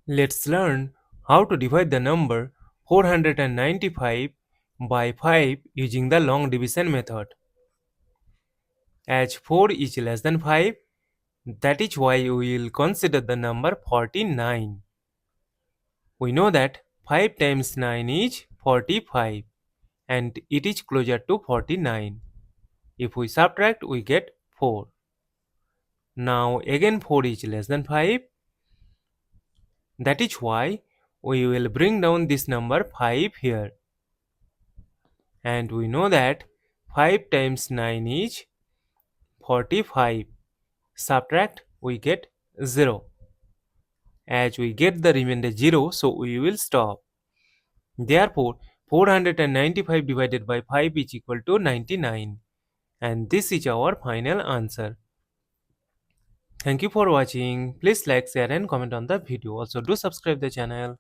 Let's learn how to divide the number 495 by 5 using the long division method. As 4 is less than 5, that is why we will consider the number 49. We know that 5 times 9 is 45 and it is closer to 49. If we subtract, we get 4. Now again 4 is less than 5. That is why we will bring down this number 5 here. And we know that 5 times 9 is 45. Subtract, we get 0. As we get the remainder 0, so we will stop. Therefore, 495 divided by 5 is equal to 99. And this is our final answer. Thank you for watching. Please like, share and comment on the video. Also do subscribe the channel.